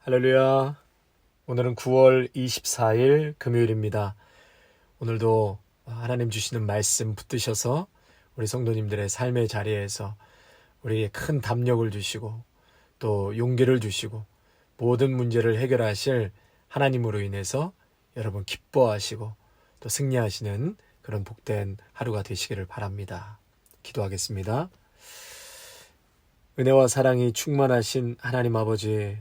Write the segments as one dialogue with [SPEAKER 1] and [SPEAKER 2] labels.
[SPEAKER 1] 할렐루야. 오늘은 9월 24일 금요일입니다. 오늘도 하나님 주시는 말씀 붙드셔서 우리 성도님들의 삶의 자리에서 우리에게 큰 담력을 주시고 또 용기를 주시고 모든 문제를 해결하실 하나님으로 인해서 여러분 기뻐하시고 또 승리하시는 그런 복된 하루가 되시기를 바랍니다. 기도하겠습니다. 은혜와 사랑이 충만하신 하나님 아버지,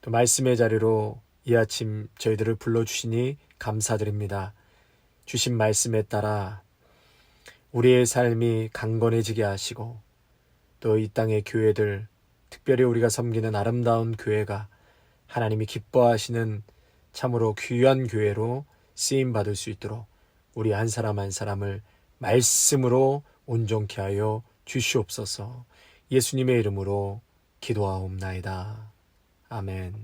[SPEAKER 1] 또 말씀의 자리로 이 아침 저희들을 불러주시니 감사드립니다. 주신 말씀에 따라 우리의 삶이 강건해지게 하시고 또 이 땅의 교회들, 특별히 우리가 섬기는 아름다운 교회가 하나님이 기뻐하시는 참으로 귀한 교회로 쓰임받을 수 있도록 우리 한 사람 한 사람을 말씀으로 온전케 하여 주시옵소서. 예수님의 이름으로 기도하옵나이다. 아멘.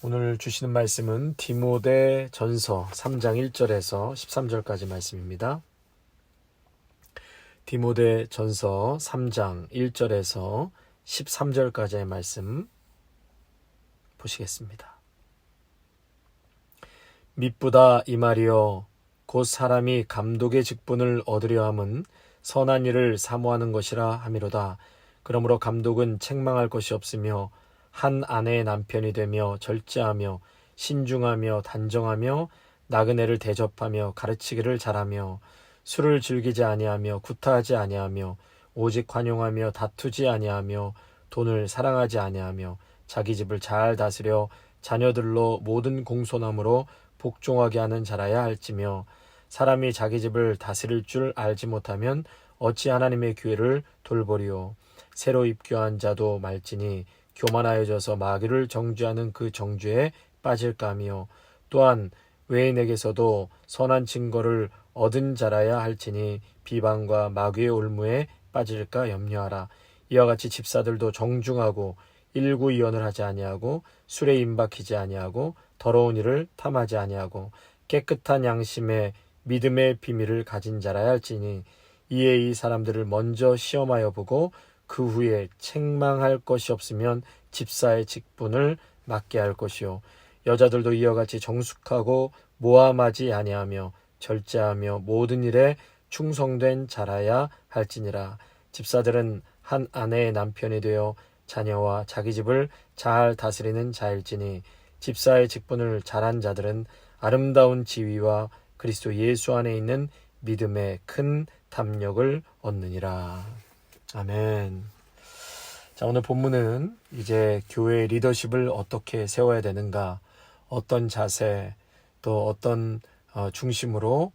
[SPEAKER 1] 오늘 주시는 말씀은 디모데 전서 3장 1절에서 13절까지 말씀입니다. 디모데 전서 3장 1절에서 13절까지의 말씀 보시겠습니다. mit보다 이 말이여 곧 사람이 감독의 직분을 얻으려 함은 선한 일을 사모하는 것이라 함이로다. 그러므로 감독은 책망할 것이 없으며 한 아내의 남편이 되며 절제하며 신중하며 단정하며 나그네를 대접하며 가르치기를 잘하며 술을 즐기지 아니하며 구타하지 아니하며 오직 관용하며 다투지 아니하며 돈을 사랑하지 아니하며 자기 집을 잘 다스려 자녀들로 모든 공손함으로 복종하게 하는 자라야 할지며 사람이 자기 집을 다스릴 줄 알지 못하면 어찌 하나님의 교회를 돌보리요. 새로 입교한 자도 말지니 교만하여져서 마귀를 정죄하는 그 정죄에 빠질까 하며 또한 외인에게서도 선한 증거를 얻은 자라야 할지니 비방과 마귀의 올무에 빠질까 염려하라. 이와 같이 집사들도 정중하고 일구이언을 하지 아니하고 술에 임박히지 아니하고 더러운 일을 탐하지 아니하고 깨끗한 양심에 믿음의 비밀을 가진 자라야 할지니 이에 이 사람들을 먼저 시험하여 보고 그 후에 책망할 것이 없으면 집사의 직분을 맡게 할 것이요. 여자들도 이와 같이 정숙하고 모함하지 아니하며 절제하며 모든 일에 충성된 자라야 할지니라. 집사들은 한 아내의 남편이 되어 자녀와 자기 집을 잘 다스리는 자일지니 집사의 직분을 잘한 자들은 아름다운 지위와 그리스도 예수 안에 있는 믿음의 큰 담력을 얻느니라. 아멘. 자, 오늘 본문은 이제 교회의 리더십을 어떻게 세워야 되는가, 어떤 자세, 또 어떤 중심으로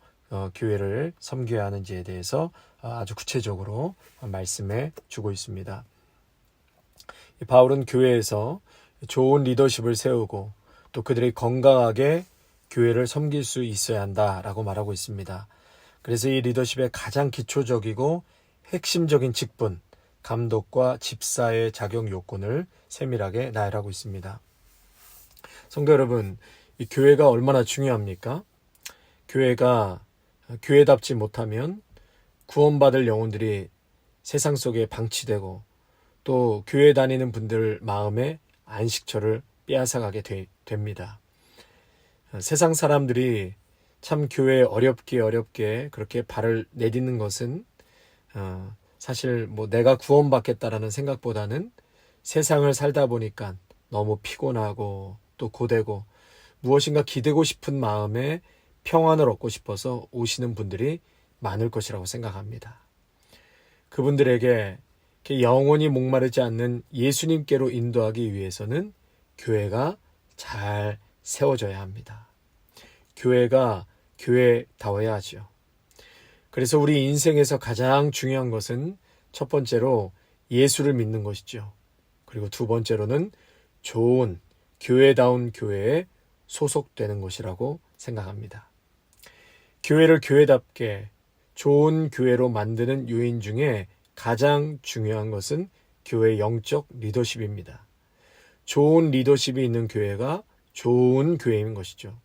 [SPEAKER 1] 교회를 섬겨야 하는지에 대해서 아주 구체적으로 말씀해 주고 있습니다. 바울은 교회에서 좋은 리더십을 세우고 또 그들이 건강하게 교회를 섬길 수 있어야 한다라고 말하고 있습니다. 그래서 이 리더십의 가장 기초적이고 핵심적인 직분, 감독과 집사의 자격 요건을 세밀하게 나열하고 있습니다. 성도 여러분, 이 교회가 얼마나 중요합니까? 교회가 교회답지 못하면 구원받을 영혼들이 세상 속에 방치되고 또 교회 다니는 분들 마음에 안식처를 빼앗아가게 됩니다. 세상 사람들이 참 교회에 어렵게 그렇게 발을 내딛는 것은 사실 내가 구원받겠다라는 생각보다는 세상을 살다 보니까 너무 피곤하고 또 고되고 무엇인가 기대고 싶은 마음에 평안을 얻고 싶어서 오시는 분들이 많을 것이라고 생각합니다. 그분들에게 영원히 목마르지 않는 예수님께로 인도하기 위해서는 교회가 잘 세워져야 합니다. 교회가 교회다워야 하죠. 그래서 우리 인생에서 가장 중요한 것은 첫 번째로 예수를 믿는 것이죠. 그리고 두 번째로는 좋은 교회다운 교회에 소속되는 것이라고 생각합니다. 교회를 교회답게 좋은 교회로 만드는 요인 중에 가장 중요한 것은 교회의 영적 리더십입니다. 좋은 리더십이 있는 교회가 좋은 교회인 것이죠.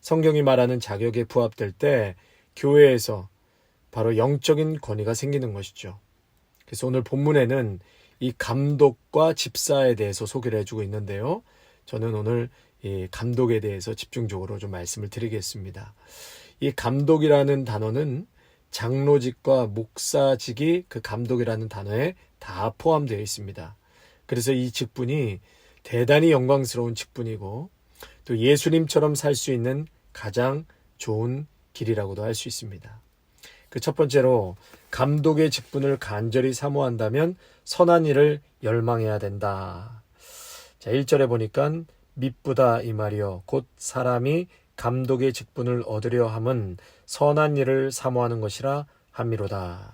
[SPEAKER 1] 성경이 말하는 자격에 부합될 때 교회에서 바로 영적인 권위가 생기는 것이죠. 그래서 오늘 본문에는 이 감독과 집사에 대해서 소개를 해주고 있는데요. 저는 오늘 이 감독에 대해서 집중적으로 좀 말씀을 드리겠습니다. 이 감독이라는 단어는 장로직과 목사직이 그 감독이라는 단어에 다 포함되어 있습니다. 그래서 이 직분이 대단히 영광스러운 직분이고 또 예수님처럼 살 수 있는 가장 좋은 길이라고도 할 수 있습니다. 그 첫 번째로 감독의 직분을 간절히 사모한다면 선한 일을 열망해야 된다. 자, 1절에 보니까 미쁘다 이 말이요 곧 사람이 감독의 직분을 얻으려 함은 선한 일을 사모하는 것이라 함이로다.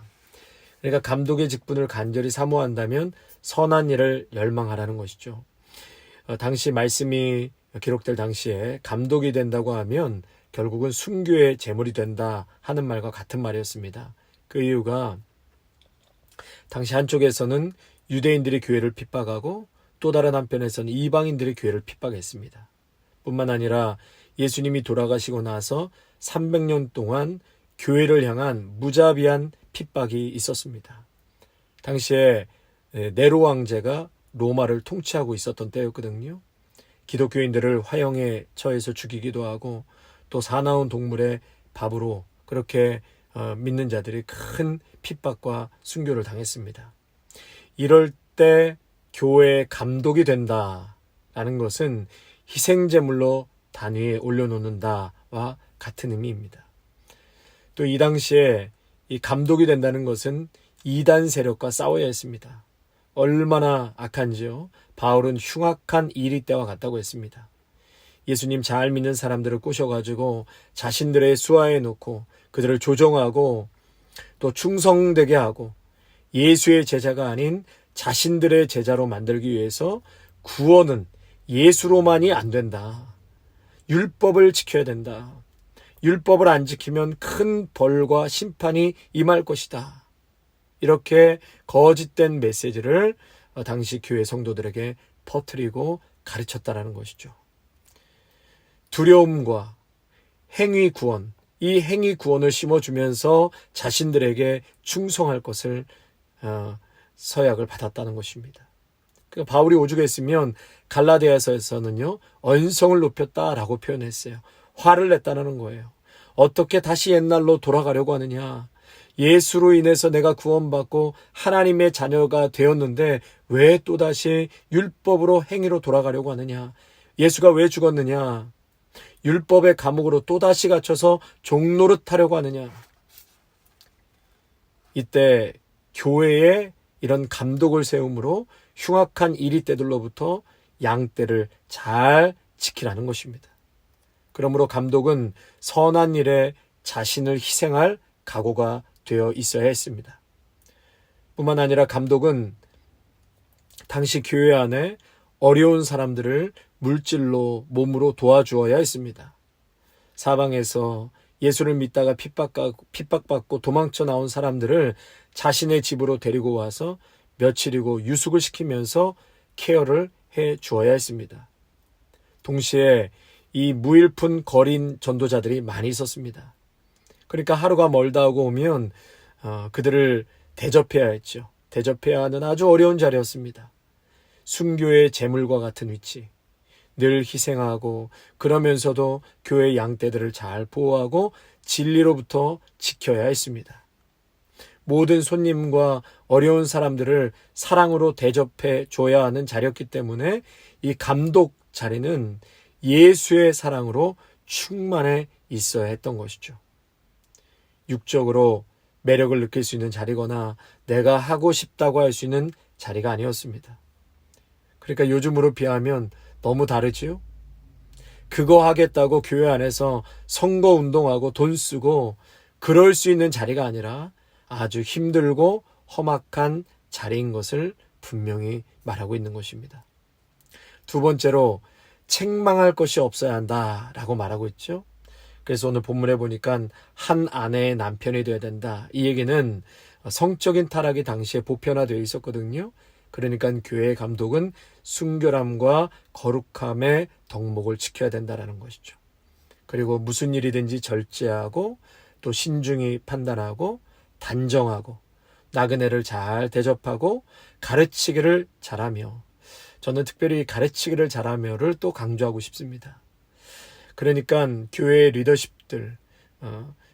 [SPEAKER 1] 그러니까 감독의 직분을 간절히 사모한다면 선한 일을 열망하라는 것이죠. 당시 말씀이 기록될 당시에 감독이 된다고 하면 결국은 순교의 제물이 된다 하는 말과 같은 말이었습니다. 그 이유가 당시 한쪽에서는 유대인들이 교회를 핍박하고 또 다른 한편에서는 이방인들이 교회를 핍박했습니다. 뿐만 아니라 예수님이 돌아가시고 나서 300년 동안 교회를 향한 무자비한 핍박이 있었습니다. 당시에 네로 황제가 로마를 통치하고 있었던 때였거든요. 기독교인들을 화형에 처해서 죽이기도 하고 또 사나운 동물의 밥으로 그렇게 믿는 자들이 큰 핍박과 순교를 당했습니다. 이럴 때 교회의 감독이 된다라는 것은 희생제물로 단위에 올려놓는다와 같은 의미입니다. 또 이 당시에 이 감독이 된다는 것은 이단 세력과 싸워야 했습니다. 얼마나 악한지요. 바울은 흉악한 이리 때와 같다고 했습니다. 예수님 잘 믿는 사람들을 꼬셔가지고 자신들의 수하에 놓고 그들을 조종하고 또 충성되게 하고 예수의 제자가 아닌 자신들의 제자로 만들기 위해서 구원은 예수로만이 안 된다. 율법을 지켜야 된다. 율법을 안 지키면 큰 벌과 심판이 임할 것이다. 이렇게 거짓된 메시지를 당시 교회 성도들에게 퍼뜨리고 가르쳤다라는 것이죠. 두려움과 행위 구원, 이 행위 구원을 심어주면서 자신들에게 충성할 것을 서약을 받았다는 것입니다. 그러니까 바울이 오죽했으면 갈라디아서에서는요 언성을 높였다라고 표현했어요. 화를 냈다는 거예요. 어떻게 다시 옛날로 돌아가려고 하느냐. 예수로 인해서 내가 구원받고 하나님의 자녀가 되었는데 왜 또다시 율법으로 행위로 돌아가려고 하느냐. 예수가 왜 죽었느냐. 율법의 감옥으로 또다시 갇혀서 종노릇하려고 하느냐. 이때 교회에 이런 감독을 세움으로 흉악한 이리떼들로부터 양떼를 잘 지키라는 것입니다. 그러므로 감독은 선한 일에 자신을 희생할 각오가 되어 있어야 했습니다. 뿐만 아니라 감독은 당시 교회 안에 어려운 사람들을 물질로 몸으로 도와주어야 했습니다. 사방에서 예수를 믿다가 핍박받고 도망쳐 나온 사람들을 자신의 집으로 데리고 와서 며칠이고 유숙을 시키면서 케어를 해 주어야 했습니다. 동시에 이 무일푼 거린 전도자들이 많이 있었습니다. 그러니까 하루가 멀다 하고 오면 그들을 대접해야 했죠. 대접해야 하는 아주 어려운 자리였습니다. 순교의 제물과 같은 위치. 늘 희생하고 그러면서도 교회 양떼들을 잘 보호하고 진리로부터 지켜야 했습니다. 모든 손님과 어려운 사람들을 사랑으로 대접해 줘야 하는 자리였기 때문에 이 감독 자리는 예수의 사랑으로 충만해 있어야 했던 것이죠. 육적으로 매력을 느낄 수 있는 자리거나 내가 하고 싶다고 할 수 있는 자리가 아니었습니다. 그러니까 요즘으로 비하면 너무 다르지요? 그거 하겠다고 교회 안에서 선거운동하고 돈 쓰고 그럴 수 있는 자리가 아니라 아주 힘들고 험악한 자리인 것을 분명히 말하고 있는 것입니다. 두 번째로 책망할 것이 없어야 한다라고 말하고 있죠. 그래서 오늘 본문에 보니까 한 아내의 남편이 되어야 된다. 이 얘기는 성적인 타락이 당시에 보편화되어 있었거든요. 그러니까 교회의 감독은 순결함과 거룩함의 덕목을 지켜야 된다는 것이죠. 그리고 무슨 일이든지 절제하고 또 신중히 판단하고 단정하고 나그네를 잘 대접하고 가르치기를 잘하며, 저는 특별히 가르치기를 잘하며를 또 강조하고 싶습니다. 그러니까 교회 리더십들,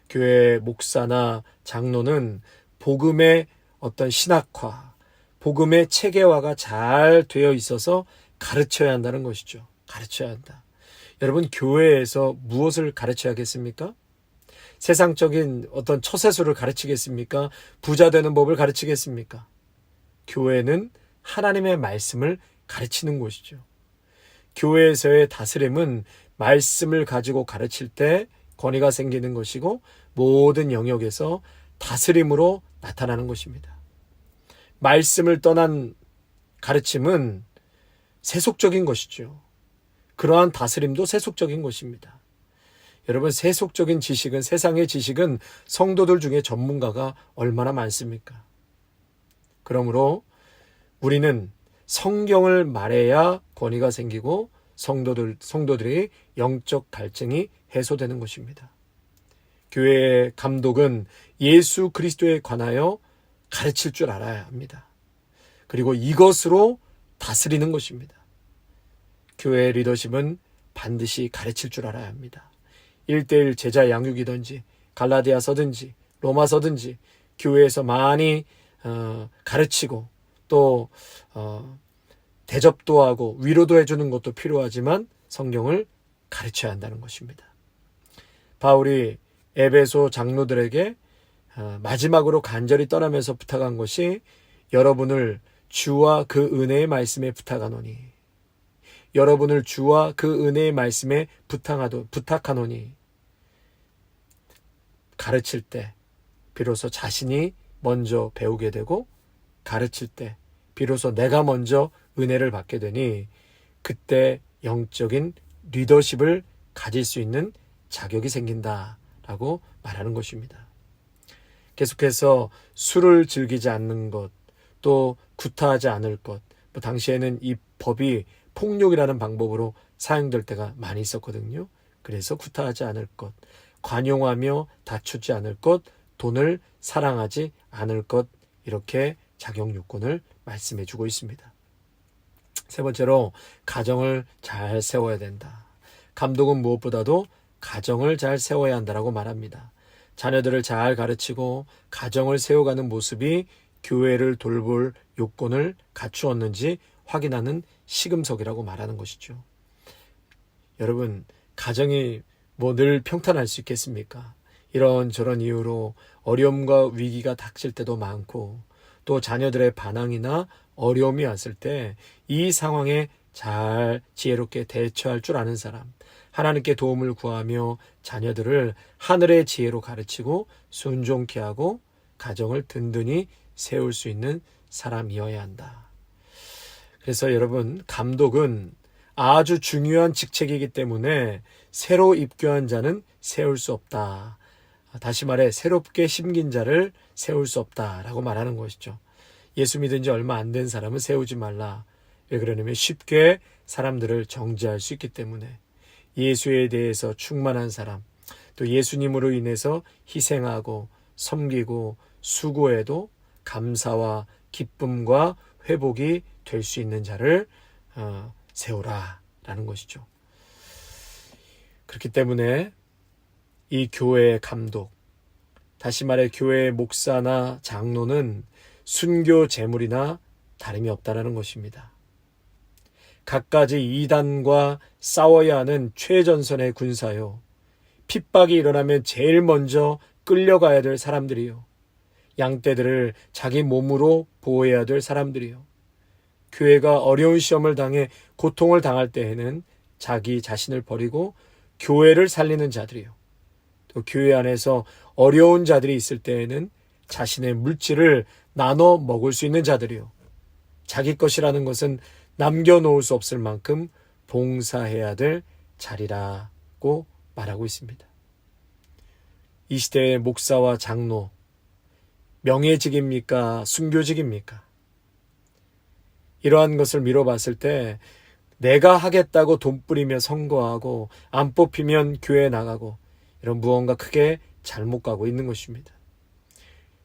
[SPEAKER 1] 교회 목사나 장로는 복음의 어떤 신학화, 복음의 체계화가 잘 되어 있어서 가르쳐야 한다는 것이죠. 가르쳐야 한다. 여러분, 교회에서 무엇을 가르쳐야겠습니까? 세상적인 어떤 처세술을 가르치겠습니까? 부자 되는 법을 가르치겠습니까? 교회는 하나님의 말씀을 가르치는 곳이죠. 교회에서의 다스림은 말씀을 가지고 가르칠 때 권위가 생기는 것이고, 모든 영역에서 다스림으로 나타나는 것입니다. 말씀을 떠난 가르침은 세속적인 것이죠. 그러한 다스림도 세속적인 것입니다. 여러분, 세속적인 지식은, 세상의 지식은 성도들 중에 전문가가 얼마나 많습니까? 그러므로 우리는 성경을 말해야 권위가 생기고 성도들이 영적 갈증이 해소되는 것입니다. 교회의 감독은 예수 그리스도에 관하여 가르칠 줄 알아야 합니다. 그리고 이것으로 다스리는 것입니다. 교회의 리더십은 반드시 가르칠 줄 알아야 합니다. 1:1 제자 양육이든지 갈라디아서든지 로마서든지 교회에서 많이 가르치고 또 대접도 하고 위로도 해주는 것도 필요하지만 성경을 가르쳐야 한다는 것입니다. 바울이 에베소 장로들에게 마지막으로 간절히 떠나면서 부탁한 것이, 여러분을 주와 그 은혜의 말씀에 부탁하노니, 여러분을 주와 그 은혜의 말씀에 부탁하노니, 가르칠 때 비로소 자신이 먼저 배우게 되고, 가르칠 때 비로소 내가 먼저 은혜를 받게 되니, 그때 영적인 리더십을 가질 수 있는 자격이 생긴다라고 말하는 것입니다. 계속해서 술을 즐기지 않는 것, 또 구타하지 않을 것, 당시에는 이 법이 폭력이라는 방법으로 사용될 때가 많이 있었거든요. 그래서 구타하지 않을 것, 관용하며 다투지 않을 것, 돈을 사랑하지 않을 것, 이렇게 자격 요건을 말씀해 주고 있습니다. 세 번째로, 가정을 잘 세워야 된다. 감독은 무엇보다도 가정을 잘 세워야 한다라고 말합니다. 자녀들을 잘 가르치고 가정을 세워가는 모습이 교회를 돌볼 요건을 갖추었는지 확인하는 시금석이라고 말하는 것이죠. 여러분, 가정이 늘 평탄할 수 있겠습니까? 이런저런 이유로 어려움과 위기가 닥칠 때도 많고, 또 자녀들의 반항이나 어려움이 왔을 때 이 상황에 잘 지혜롭게 대처할 줄 아는 사람, 하나님께 도움을 구하며 자녀들을 하늘의 지혜로 가르치고 순종케 하고 가정을 든든히 세울 수 있는 사람이어야 한다. 그래서 여러분, 감독은 아주 중요한 직책이기 때문에 새로 입교한 자는 세울 수 없다. 다시 말해, 새롭게 심긴 자를 세울 수 없다라고 말하는 것이죠. 예수 믿은 지 얼마 안 된 사람은 세우지 말라. 왜 그러냐면 쉽게 사람들을 정죄할 수 있기 때문에. 예수에 대해서 충만한 사람, 또 예수님으로 인해서 희생하고 섬기고 수고해도 감사와 기쁨과 회복이 될 수 있는 자를 세우라라는 것이죠. 그렇기 때문에 이 교회의 감독, 다시 말해 교회의 목사나 장로는 순교 제물이나 다름이 없다라는 것입니다. 갖가지 이단과 싸워야 하는 최전선의 군사요, 핍박이 일어나면 제일 먼저 끌려가야 될 사람들이요, 양떼들을 자기 몸으로 보호해야 될 사람들이요, 교회가 어려운 시험을 당해 고통을 당할 때에는 자기 자신을 버리고 교회를 살리는 자들이요, 또 교회 안에서 어려운 자들이 있을 때에는 자신의 물질을 나눠 먹을 수 있는 자들이요, 자기 것이라는 것은 남겨놓을 수 없을 만큼 봉사해야 될 자리라고 말하고 있습니다. 이 시대의 목사와 장로, 명예직입니까? 순교직입니까? 이러한 것을 미뤄봤을 때 내가 하겠다고 돈 뿌리며 선거하고 안 뽑히면 교회에 나가고, 이런 무언가 크게 잘못 가고 있는 것입니다.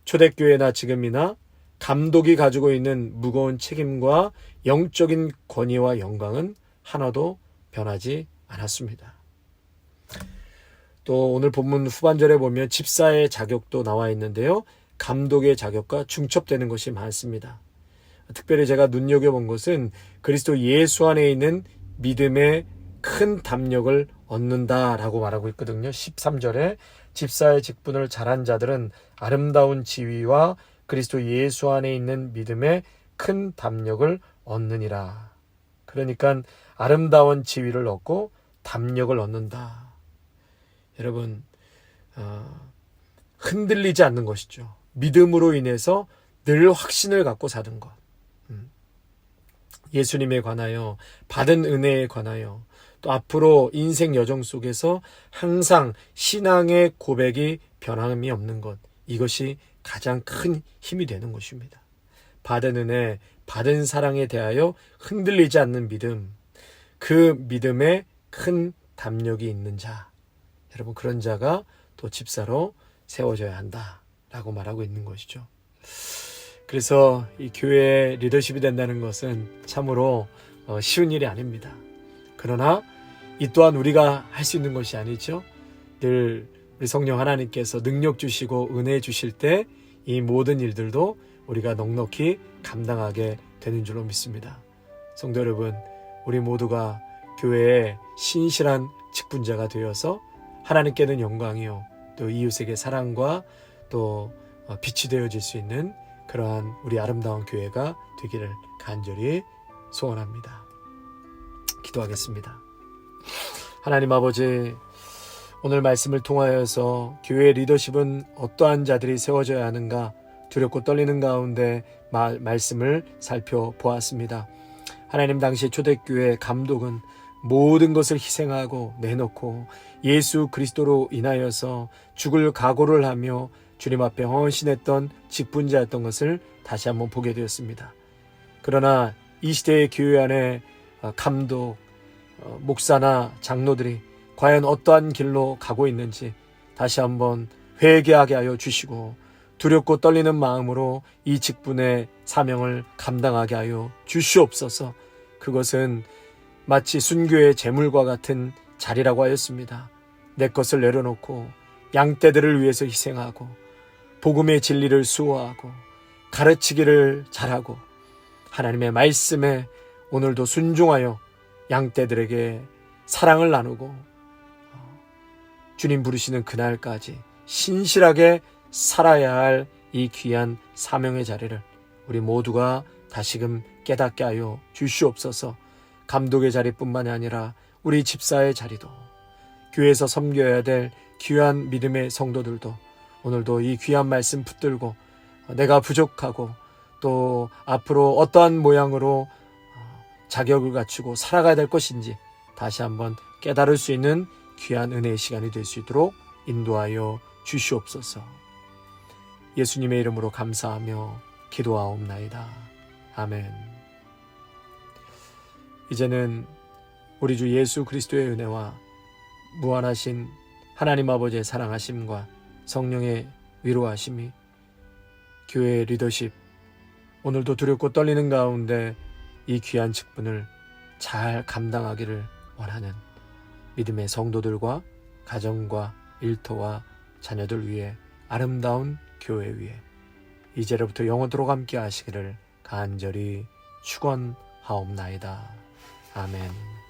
[SPEAKER 1] 초대교회나 지금이나 감독이 가지고 있는 무거운 책임과 영적인 권위와 영광은 하나도 변하지 않았습니다. 또 오늘 본문 후반절에 보면 집사의 자격도 나와 있는데요. 감독의 자격과 중첩되는 것이 많습니다. 특별히 제가 눈여겨본 것은 그리스도 예수 안에 있는 믿음의 큰 담력을 얻는다라고 말하고 있거든요. 13절에 집사의 직분을 잘한 자들은 아름다운 지위와 그리스도 예수 안에 있는 믿음의 큰 담력을 얻느니라. 그러니까 아름다운 지위를 얻고 담력을 얻는다. 여러분, 흔들리지 않는 것이죠. 믿음으로 인해서 늘 확신을 갖고 사는 것. 예수님에 관하여, 받은 은혜에 관하여, 또 앞으로 인생 여정 속에서 항상 신앙의 고백이 변함이 없는 것. 이것이 가장 큰 힘이 되는 것입니다. 받은 은혜, 받은 사랑에 대하여 흔들리지 않는 믿음, 그 믿음에 큰 담력이 있는 자, 여러분 그런 자가 또 집사로 세워져야 한다라고 말하고 있는 것이죠. 그래서 이 교회의 리더십이 된다는 것은 참으로 쉬운 일이 아닙니다. 그러나 이 또한 우리가 할 수 있는 것이 아니죠. 늘 우리 성령 하나님께서 능력 주시고 은혜 주실 때 이 모든 일들도 우리가 넉넉히 감당하게 되는 줄로 믿습니다. 성도 여러분, 우리 모두가 교회의 신실한 직분자가 되어서 하나님께는 영광이요 또 이웃에게 사랑과 또 빛이 되어질 수 있는 그러한 우리 아름다운 교회가 되기를 간절히 소원합니다. 기도하겠습니다. 하나님 아버지, 오늘 말씀을 통하여서 교회 리더십은 어떠한 자들이 세워져야 하는가 두렵고 떨리는 가운데 말씀을 살펴보았습니다. 하나님, 당시 초대교회 감독은 모든 것을 희생하고 내놓고 예수 그리스도로 인하여서 죽을 각오를 하며 주님 앞에 헌신했던 직분자였던 것을 다시 한번 보게 되었습니다. 그러나 이 시대의 교회 안에 감독, 목사나 장로들이 과연 어떠한 길로 가고 있는지 다시 한번 회개하게 하여 주시고 두렵고 떨리는 마음으로 이 직분의 사명을 감당하게 하여 주시옵소서. 그것은 마치 순교의 제물과 같은 자리라고 하였습니다. 내 것을 내려놓고 양떼들을 위해서 희생하고 복음의 진리를 수호하고 가르치기를 잘하고 하나님의 말씀에 오늘도 순종하여 양떼들에게 사랑을 나누고 주님 부르시는 그날까지 신실하게 살아야 할 이 귀한 사명의 자리를 우리 모두가 다시금 깨닫게 하여 주시옵소서. 감독의 자리뿐만이 아니라 우리 집사의 자리도, 교회에서 섬겨야 될 귀한 믿음의 성도들도 오늘도 이 귀한 말씀 붙들고 내가 부족하고 또 앞으로 어떠한 모양으로 자격을 갖추고 살아가야 될 것인지 다시 한번 깨달을 수 있는 귀한 은혜의 시간이 될 수 있도록 인도하여 주시옵소서. 예수님의 이름으로 감사하며 기도하옵나이다. 아멘. 이제는 우리 주 예수 그리스도의 은혜와 무한하신 하나님 아버지의 사랑하심과 성령의 위로하심이 교회의 리더십, 오늘도 두렵고 떨리는 가운데 이 귀한 직분을 잘 감당하기를 원하는 믿음의 성도들과 가정과 일터와 자녀들 위해 아름다운 교회 위에 이제로부터 영원토록 함께 하시기를 간절히 축원하옵나이다. 아멘.